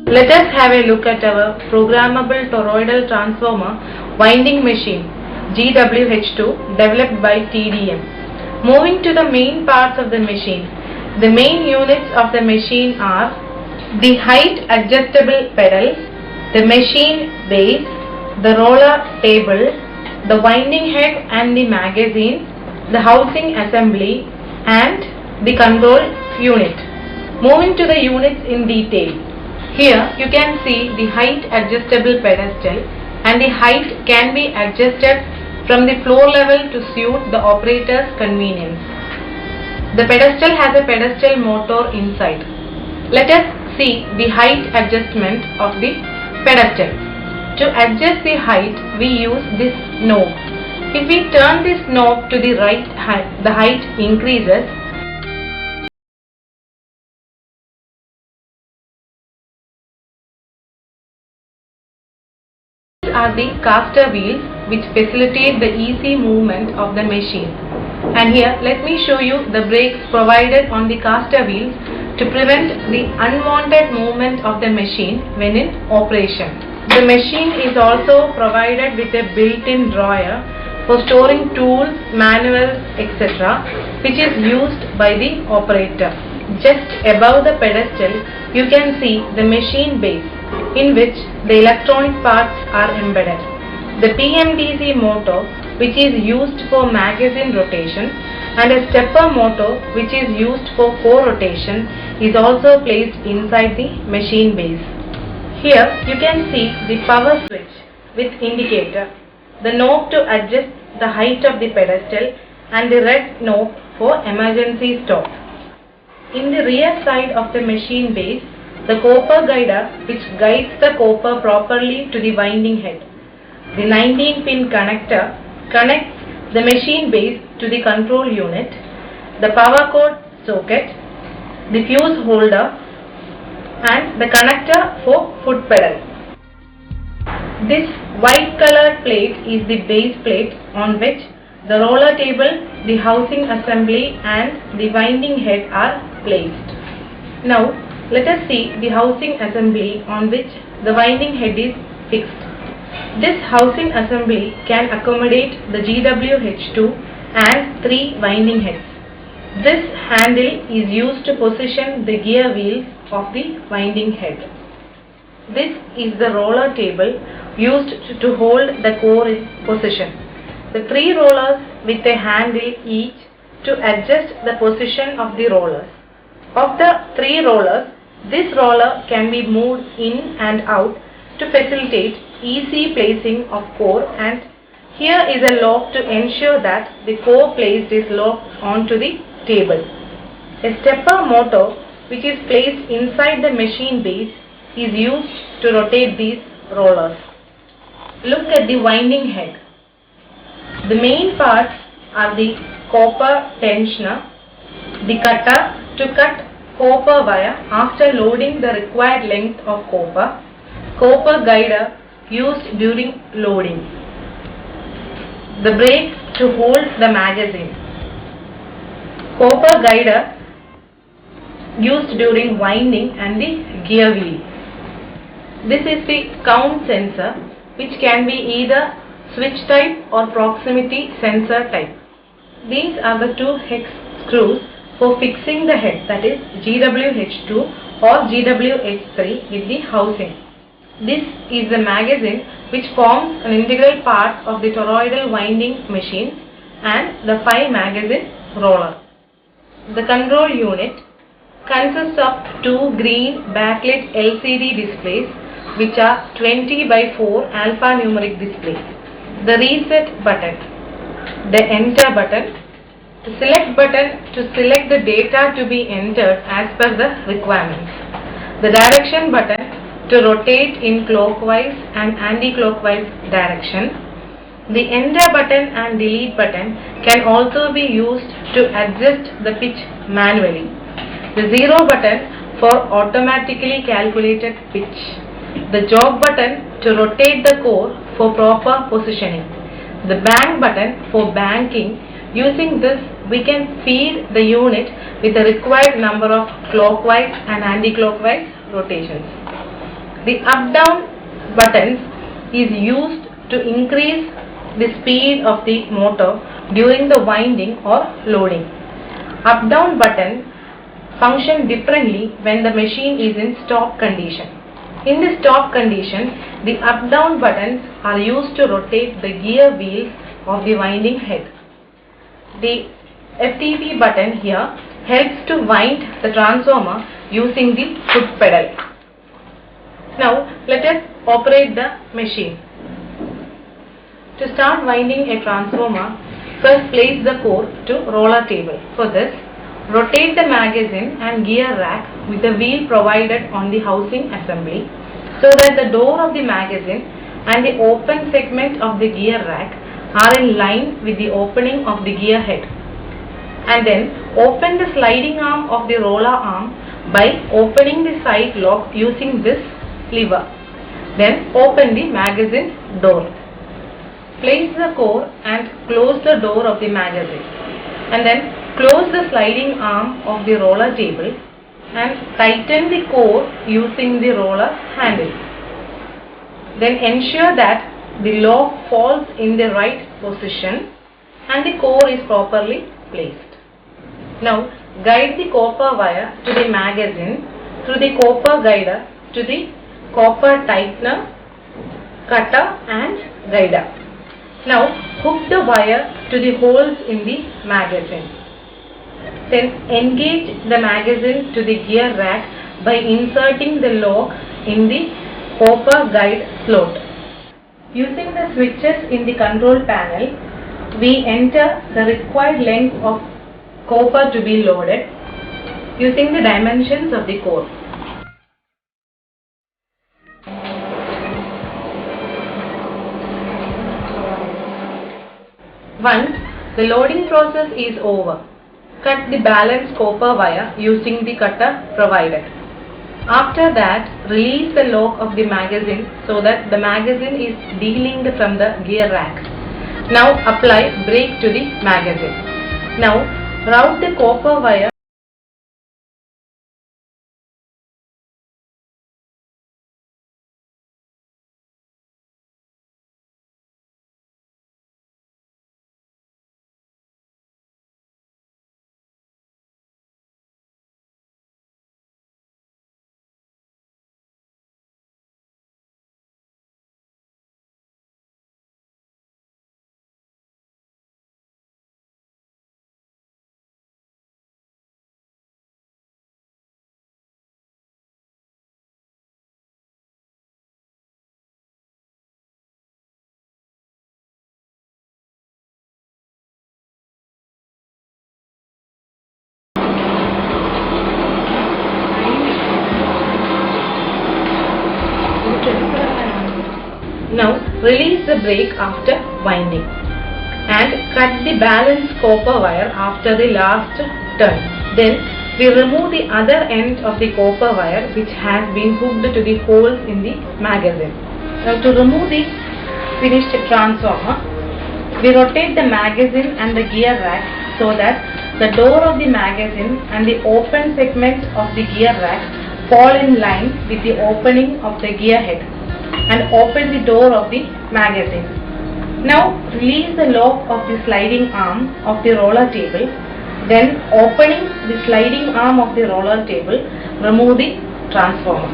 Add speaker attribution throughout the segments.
Speaker 1: Let us have a look at our programmable toroidal transformer winding machine GWH2 developed by TDM. Moving to the main parts of the machine. The main units of the machine are the height adjustable pedal, the machine base, the roller table, the winding head and the magazine, the housing assembly and the control unit. Moving to the units in detail. Here you can see the height adjustable pedestal, and the height can be adjusted from the floor level to suit the operator's convenience. The pedestal has a pedestal motor inside. Let us see the height adjustment of the pedestal. To adjust the height, we use this knob. If we turn this knob to the right, the height increases. Are the caster wheels which facilitate the easy movement of the machine. And here let me show you the brakes provided on the caster wheels to prevent the unwanted movement of the machine when in operation. The machine is also provided with a built-in drawer for storing tools, manuals, etc., which is used by the operator. Just above the pedestal you can see the machine base, in which the electronic parts are embedded. The PMDC motor, which is used for magazine rotation, and a stepper motor, which is used for core rotation, is also placed inside the machine base. Here you can see the power switch with indicator, the knob to adjust the height of the pedestal, and the red knob for emergency stop. In the rear side of the machine base, the copper guider which guides the copper properly to the winding head. The 19-pin connector connects the machine base to the control unit, the power cord socket, the fuse holder and the connector for foot pedal. This white colored plate is the base plate on which the roller table, the housing assembly and the winding head are placed. Now let us see the housing assembly on which the winding head is fixed. This housing assembly can accommodate the GWH2 and 3 winding heads. This handle is used to position the gear wheels of the winding head. This is the roller table used to hold the core in position. The 3 rollers with a handle each to adjust the position of the rollers. Of the 3 rollers, this roller can be moved in and out to facilitate easy placing of core, and here is a lock to ensure that the core placed is locked onto the table. A stepper motor which is placed inside the machine base is used to rotate these rollers. Look at the winding head. The main parts are the copper tensioner, the cutter to cut copper wire after loading the required length of copper, copper guider used during loading, the brakes to hold the magazine, copper guider used during winding and the gear wheel. This is the count sensor which can be either switch type or proximity sensor type. These are the 2 hex screws for fixing the head, that is GWH2 or GWH3 with the housing. This is the magazine which forms an integral part of the toroidal winding machine and the 5 magazine roller. The control unit consists of 2 green backlit LCD displays which are 20 by 4 alphanumeric displays. The reset button, the enter button, the select button to select the data to be entered as per the requirements, the direction button to rotate in clockwise and anti-clockwise direction. The enter button and delete button can also be used to adjust the pitch manually. The zero button for automatically calculated pitch. The jog button to rotate the core for proper positioning. The bank button for banking. Using this, we can feed the unit with the required number of clockwise and anti-clockwise rotations. The up-down buttons is used to increase the speed of the motor during the winding or loading. Up-down button function differently when the machine is in stop condition. In the stop condition, the up-down buttons are used to rotate the gear wheels of the winding head. The FTP button here helps to wind the transformer using the foot pedal. Now let us operate the machine. To start winding a transformer, first place the core to roller table. For this, rotate the magazine and gear rack with the wheel provided on the housing assembly so that the door of the magazine and the open segment of the gear rack are in line with the opening of the gear head. And then open the sliding arm of the roller arm by opening the side lock using this lever. Then open the magazine door. Place the core and close the door of the magazine, and then close the sliding arm of the roller table and tighten the core using the roller handle. Then ensure that the lock falls in the right position and the core is properly placed. Now guide the copper wire to the magazine through the copper guider to the copper tightener, cutter and guider. Now hook the wire to the holes in the magazine. Then engage the magazine to the gear rack by inserting the lock in the copper guide slot. Using the switches in the control panel, we enter the required length of copper to be loaded using the dimensions of the core. Once the loading process is over, cut the balanced copper wire using the cutter provided. After that, release the lock of the magazine so that the magazine is de-linked from the gear rack. Now apply brake to the magazine. Now route the copper wire Now release the brake after winding and cut the balanced copper wire after the last turn. Then we remove the other end of the copper wire which has been hooked to the holes in the magazine. Now to remove the finished transformer, we rotate the magazine and the gear rack so that the door of the magazine and the open segment of the gear rack fall in line with the opening of the gear head, and open the door of the magazine. Now release the lock of the sliding arm of the roller table. Then opening the sliding arm of the roller table, remove the transformer.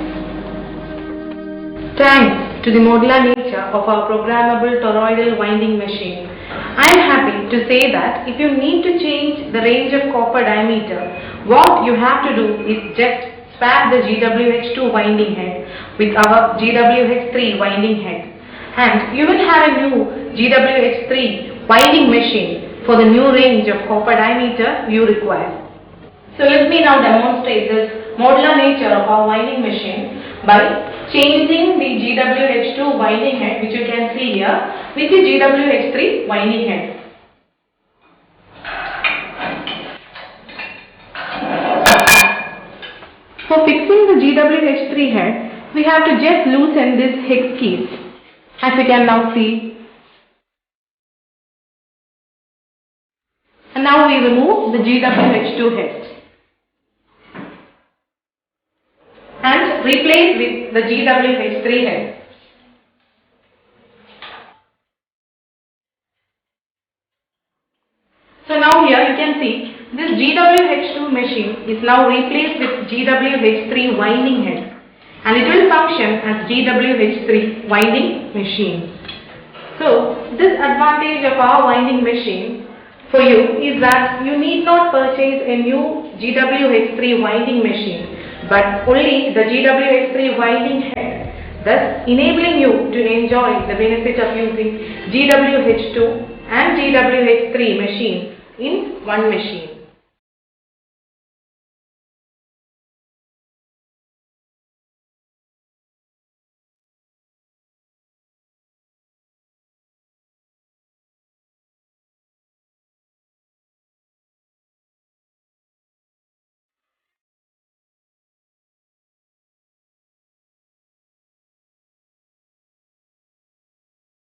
Speaker 1: Thanks to the modular nature of our programmable toroidal winding machine, I am happy to say that if you need to change the range of copper diameter, what you have to do is just swap the GWH2 winding head with our GWH3 winding head, and you will have a new GWH3 winding machine for the new range of copper diameter you require. So let me now demonstrate this modular nature of our winding machine by changing the GWH2 winding head, which you can see here, with the GWH3 winding head. For fixing the GWH3 head, we have to just loosen this hex keys, as you can now see. And now we remove the GWH2 head. And replaced with the GWH3 head. So now here you can see this GWH2 machine is now replaced with GWH3 winding head, and it will function as GWH3 winding machine. So this advantage of our winding machine for you is that you need not purchase a new GWH3 winding machine, but only the GWH3 winding head, thus enabling you to enjoy the benefit of using GWH2 and GWH3 machines in one machine.